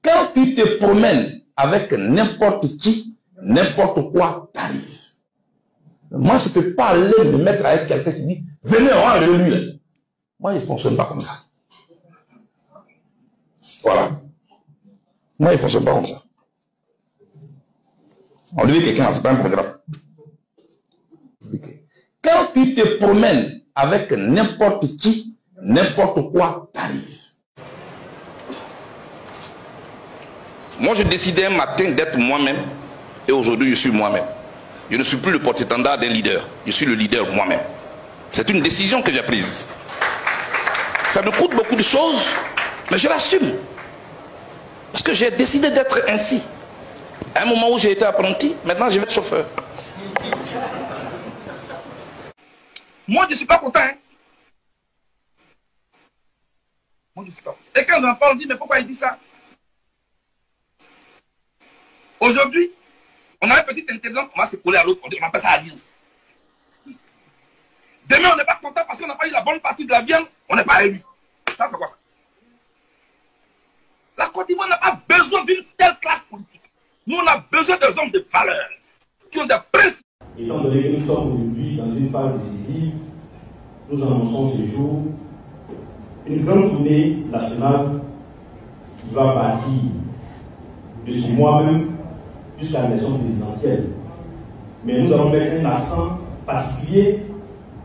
Quand tu te promènes avec n'importe qui, n'importe quoi t'arrive. Moi, je ne peux pas aller me mettre avec quelqu'un qui dit, venez, on va lui. Moi, il ne fonctionne pas comme ça. Voilà. Moi, il ne fonctionne pas comme ça. On lui dit quelqu'un, c'est pas un programme. Quand tu te promènes avec n'importe qui, n'importe quoi t'arrive. Moi, j'ai décidé un matin d'être moi-même et aujourd'hui, je suis moi-même. Je ne suis plus le porte-étendard d'un leader. Je suis le leader moi-même. C'est une décision que j'ai prise. Ça me coûte beaucoup de choses, mais je l'assume. Parce que j'ai décidé d'être ainsi. À un moment où j'ai été apprenti, maintenant je vais être chauffeur. Moi, je ne suis pas content. Hein? Moi, je ne suis pas content. Et quand j'en parle, on dit, mais pourquoi il dit ça? Aujourd'hui, on a un petit intelligent, on va se coller à l'autre, on appelle ça alliance. Demain, on n'est pas content parce qu'on n'a pas eu la bonne partie de la viande, on n'est pas élu. Ça, c'est quoi ça? La Côte d'Ivoire n'a pas besoin d'une telle classe politique. Nous, on a besoin des hommes de valeur, qui ont des principes. Étant donné que nous sommes aujourd'hui dans une phase décisive, nous annonçons ce jour une grande tournée nationale qui va partir de ce mois-même jusqu'à l'élection présidentielle. Mais nous allons mettre un accent particulier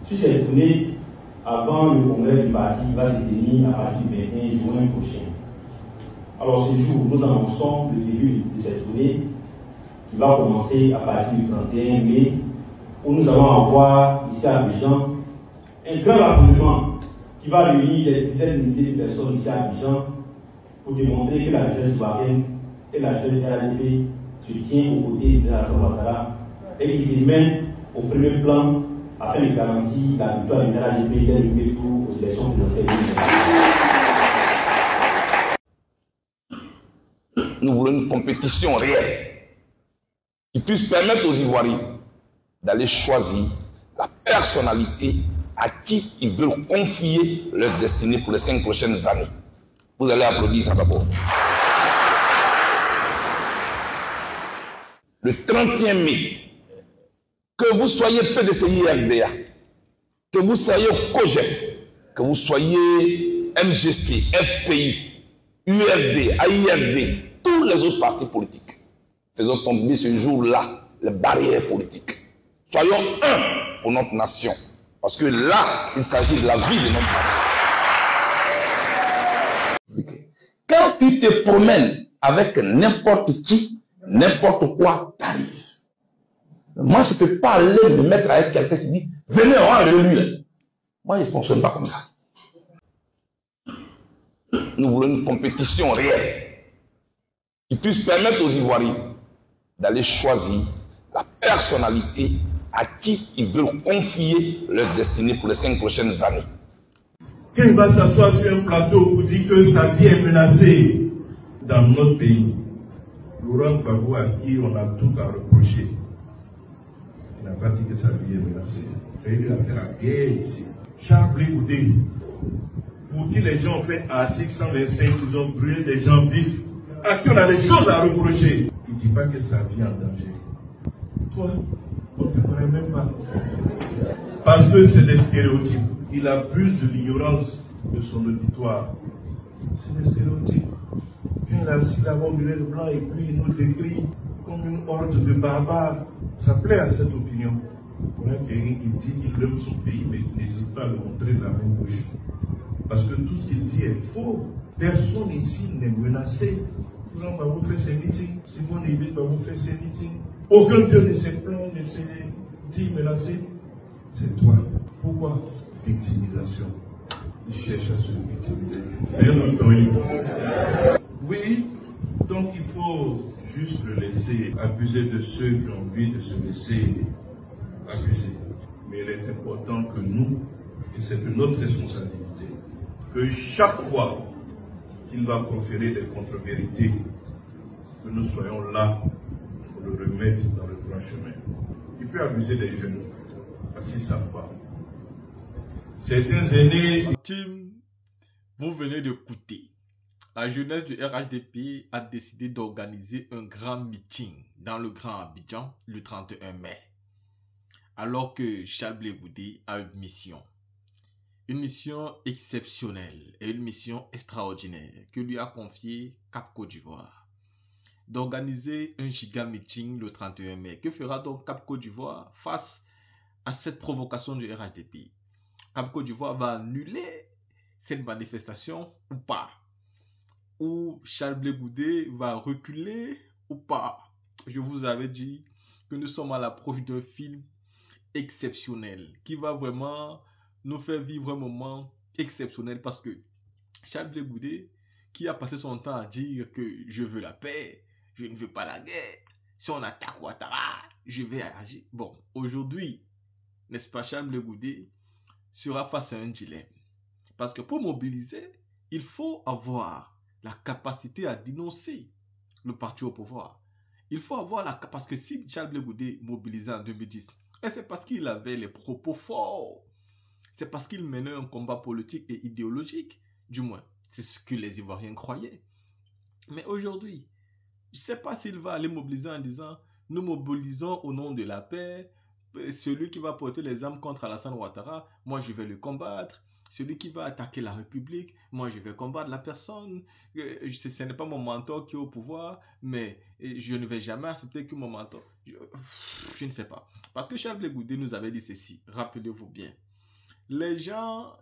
sur cette tournée avant le congrès du parti qui va se tenir à partir du 21 juin prochain. Alors ce jour, nous annonçons le début de cette tournée qui va commencer à partir du 31 mai, où nous allons avoir ici à Abidjan un grand rassemblement qui va réunir des dizaines de milliers de personnes ici à Abidjan pour démontrer que la jeunesse ivoirienne et la jeunesse RDP se tient aux côtés de la nation Ouattara et qui se met au premier plan afin de garantir la victoire de RDP dès le premier tour aux élections présidentielles. Nous voulons une compétition réelle qui puisse permettre aux Ivoiriens d'aller choisir la personnalité à qui ils veulent confier leur destinée pour les 5 prochaines années. Vous allez applaudir ça d'abord. Le 31 mai, que vous soyez PDCI-RDA, que vous soyez COGEP, que vous soyez MGC, FPI, URD, AIRD, tous les autres partis politiques, faisons tomber ce jour-là les barrières politiques. Soyons un pour notre nation. Parce que là, il s'agit de la vie de notre nation. Quand tu te promènes avec n'importe qui, n'importe quoi t'arrive. Moi, je ne peux pas aller me mettre avec quelqu'un qui dit, venez, on va lui. Moi, il ne fonctionne pas comme ça. Nous voulons une compétition réelle qui puisse permettre aux Ivoiriens d'aller choisir la personnalité à qui ils veulent confier leur destinée pour les 5 prochaines années. Quand il va s'asseoir sur un plateau pour dire que sa vie est menacée dans notre pays, Laurent Gbagbo, à qui on a tout à reprocher, il n'a pas dit que sa vie est menacée. Il a fait la guerre ici. Charles Blé Oudé, pour qui les gens ont fait article 125, ils ont brûlé des gens vifs, à qui on a des choses à reprocher. Il ne dit pas que sa vie est en danger. Toi, on ne te connaît même pas. Parce que c'est des stéréotypes. Il abuse de l'ignorance de son auditoire. C'est des stéréotypes. Quand il a assis là-bas au milieu de blanc et puis il nous décrit comme une horde de barbares, ça plaît à cette opinion. On a quelqu'un qui dit qu'il aime son pays, mais qui n'hésite pas à le montrer de la même bouche. Parce que tout ce qu'il dit est faux. Personne ici n'est menacé. Jean Babou fait ses meetings, Simon Ibit Babou fait ses meetings. Aucun Dieu ne s'est plaint, ne s'est dit menacé. C'est toi. Pourquoi? Victimisation. Il cherche à se victimiser. C'est un autre. Oui, donc il faut juste le laisser abuser de ceux qui ont envie de se laisser abuser. Mais il est important que nous, et c'est de notre responsabilité, que chaque fois qu'il va proférer des contre-vérités, que nous soyons là pour le remettre dans le droit chemin. Il peut abuser des jeunes, parce qu'ils ne savent pas. Certains aînés... Team, vous venez d'écouter La jeunesse du RHDP a décidé d'organiser un grand meeting dans le Grand Abidjan le 31 mai. Alors que Charles Blé Goudé a une mission exceptionnelle et une mission extraordinaire que lui a confiée Cap Côte d'Ivoire. D'organiser un giga meeting le 31 mai. Que fera donc Cap Côte d'Ivoire face à cette provocation du RHDP? Cap Côte d'Ivoire va annuler cette manifestation ou pas? Ou Charles Blé Goudé va reculer ou pas? Je vous avais dit que nous sommes à l'approche d'un film exceptionnel qui va vraiment nous faire vivre un moment exceptionnel, parce que Charles Blé Goudé, qui a passé son temps à dire que je veux la paix, je ne veux pas la guerre, si on attaque Ouattara, je vais agir. Bon, aujourd'hui, n'est-ce pas, Charles Blé Goudé sera face à un dilemme. Parce que pour mobiliser, il faut avoir la capacité à dénoncer le parti au pouvoir. Il faut avoir la capacité, parce que si Charles Blé Goudé mobilisait en 2010, et c'est parce qu'il avait les propos forts, c'est parce qu'il menait un combat politique et idéologique, du moins, c'est ce que les Ivoiriens croyaient. Mais aujourd'hui, je ne sais pas s'il va aller mobiliser en disant, nous mobilisons au nom de la paix, celui qui va porter les armes contre Alassane Ouattara, moi je vais le combattre. Celui qui va attaquer la République, moi je vais combattre la personne. Ce n'est pas mon mentor qui est au pouvoir, mais je ne vais jamais accepter que mon mentor... Je ne sais pas. Parce que Charles Blé Goudé nous avait dit ceci, rappelez-vous bien. Les gens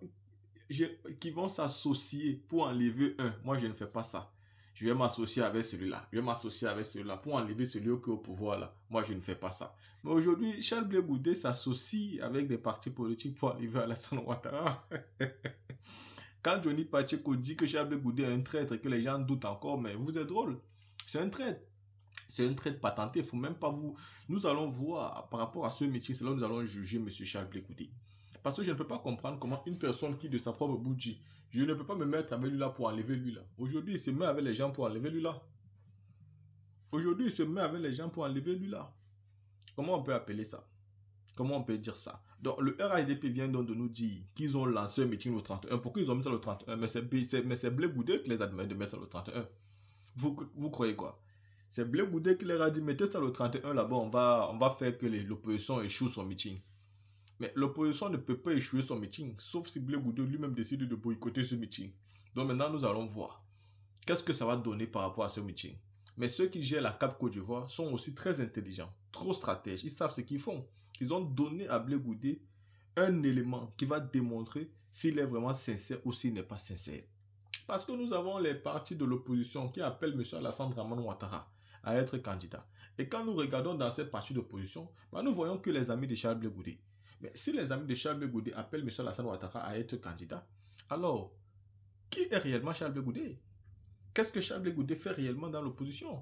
qui vont s'associer pour enlever un, moi je ne fais pas ça. Je vais m'associer avec celui-là. Je vais m'associer avec celui-là pour enlever celui qui est au pouvoir là. Moi, je ne fais pas ça. Mais aujourd'hui, Charles Blé Goudé s'associe avec des partis politiques pour enlever Alassane Ouattara. Quand Johnny Pacheco dit que Charles Blé Goudé est un traître et que les gens doutent encore, mais vous êtes drôle. C'est un traître. C'est un traître patenté. Il ne faut même pas vous... Nous allons voir par rapport à ce métier, c'est là où nous allons juger M. Charles Blé Goudé. Parce que je ne peux pas comprendre comment une personne qui de sa propre bouche dit, je ne peux pas me mettre avec lui là pour enlever lui là. Aujourd'hui, il se met avec les gens pour enlever lui là. Aujourd'hui, il se met avec les gens pour enlever lui là. Comment on peut appeler ça? Comment on peut dire ça? Donc, le RHDP vient donc de nous dire qu'ils ont lancé un meeting le 31. Pourquoi ils ont mis ça le 31? Mais c'est Blé Goudé qui les a demandé de mettre ça le 31. Vous croyez quoi? C'est Blé Goudé qui leur a dit, mettez ça le 31 là-bas, on va faire que l'opposition échoue son meeting. Mais l'opposition ne peut pas échouer son meeting, sauf si Blé Goudé lui-même décide de boycotter ce meeting. Donc maintenant, nous allons voir qu'est-ce que ça va donner par rapport à ce meeting. Mais ceux qui gèrent la Cap Côte d'Ivoire sont aussi très intelligents, trop stratèges. Ils savent ce qu'ils font. Ils ont donné à Blé Goudé un élément qui va démontrer s'il est vraiment sincère ou s'il n'est pas sincère. Parce que nous avons les partis de l'opposition qui appellent M. Alassane Dramane Ouattara à être candidat. Et quand nous regardons dans cette partie d'opposition, nous voyons que les amis de Charles Blé Goudé. Mais si les amis de Charles Blé Goudé appellent M. Alassane Ouattara à être candidat, alors, qui est réellement Charles Blé Goudé? Qu'est-ce que Charles Blé Goudé fait réellement dans l'opposition?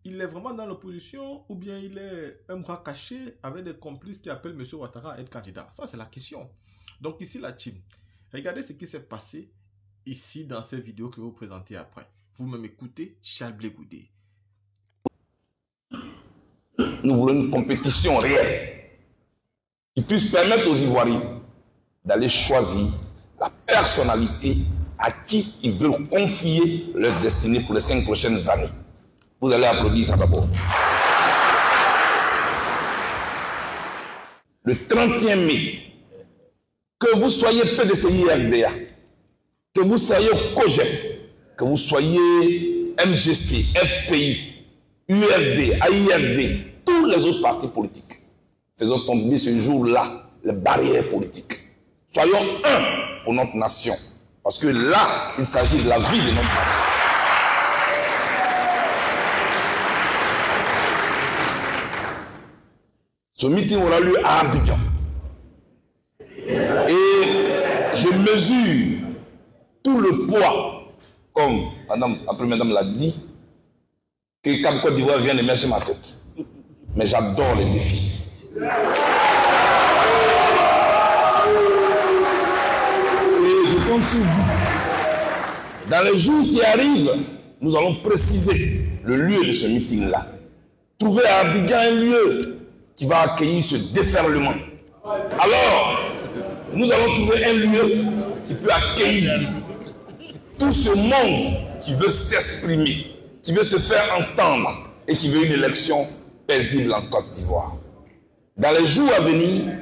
Il est vraiment dans l'opposition ou bien il est un bras caché avec des complices qui appellent M. Ouattara à être candidat? Ça, c'est la question. Donc ici, la team, regardez ce qui s'est passé ici dans ces vidéos que je vais vous présenter après. Vous-même écoutez Charles Blé Goudé. Nous voulons une compétition réelle qui puisse permettre aux Ivoiriens d'aller choisir la personnalité à qui ils veulent confier leur destinée pour les 5 prochaines années. Vous allez applaudir ça d'abord. Le 31 mai, que vous soyez PDCI-RDA, que vous soyez COGEP, que vous soyez MGC, FPI, URD, AIRD, tous les autres partis politiques, faisons tomber ce jour-là les barrières politiques. Soyons un pour notre nation. Parce que là, il s'agit de la vie de notre nation. Ce meeting aura lieu à Abidjan. Et je mesure tout le poids, comme la première dame l'a dit, que Cap Côte d'Ivoire vient de mettre sur ma tête. Mais j'adore les défis. Et je compte sur vous. Dans les jours qui arrivent, nous allons préciser le lieu de ce meeting-là. Trouver à Abidjan un lieu qui va accueillir ce déferlement. Alors, nous allons trouver un lieu qui peut accueillir tout ce monde qui veut s'exprimer, qui veut se faire entendre et qui veut une élection paisible en Côte d'Ivoire. Dans les jours à venir,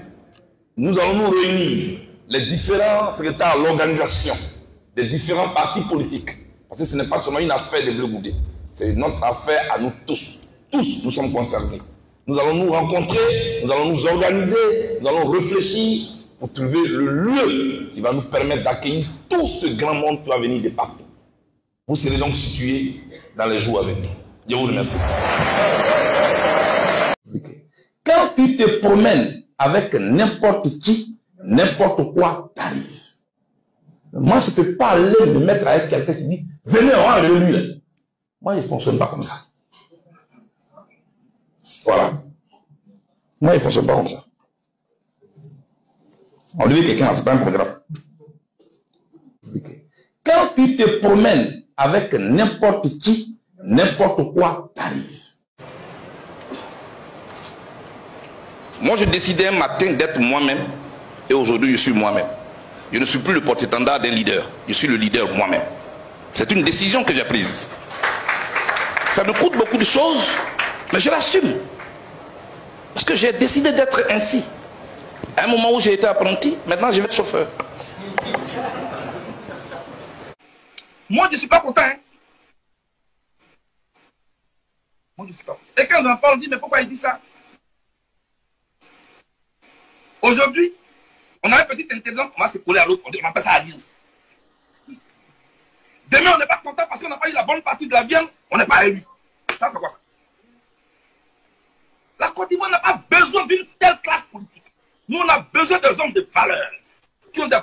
nous allons nous réunir, les différents secrétaires à l'organisation des différents partis politiques. Parce que ce n'est pas seulement une affaire de Bleu Goudé, c'est notre affaire à nous tous. Tous, nous sommes concernés. Nous allons nous rencontrer, nous allons nous organiser, nous allons réfléchir pour trouver le lieu qui va nous permettre d'accueillir tout ce grand monde qui va venir de partout. Vous serez donc situés dans les jours à venir. Je vous remercie. Quand tu te promènes avec n'importe qui, n'importe quoi t'arrive. Moi, je ne peux pas aller me mettre avec quelqu'un qui dit « Venez, on va lui. » Moi, il ne fonctionne pas comme ça. Voilà. Moi, il ne fonctionne pas comme ça. On lui dit quelqu'un, c'est pas un programme. Quand tu te promènes avec n'importe qui, n'importe quoi t'arrive. Moi, j'ai décidé un matin d'être moi-même et aujourd'hui, je suis moi-même. Je ne suis plus le porte-étendard d'un leader. Je suis le leader moi-même. C'est une décision que j'ai prise. Ça me coûte beaucoup de choses, mais je l'assume. Parce que j'ai décidé d'être ainsi. À un moment où j'ai été apprenti, maintenant je vais être chauffeur. Moi, je ne suis pas content. Hein? Moi, je ne suis pas content. Et quand j'en parle, on dit, mais pourquoi il dit ça? Aujourd'hui, on a un petit intelligent, on va se coller à l'autre, on appelle ça alliance. Demain, on n'est pas content parce qu'on n'a pas eu la bonne partie de la viande, on n'est pas élu. Ça, c'est quoi ça? La Côte d'Ivoire n'a pas besoin d'une telle classe politique. Nous, on a besoin des hommes de valeur qui ont des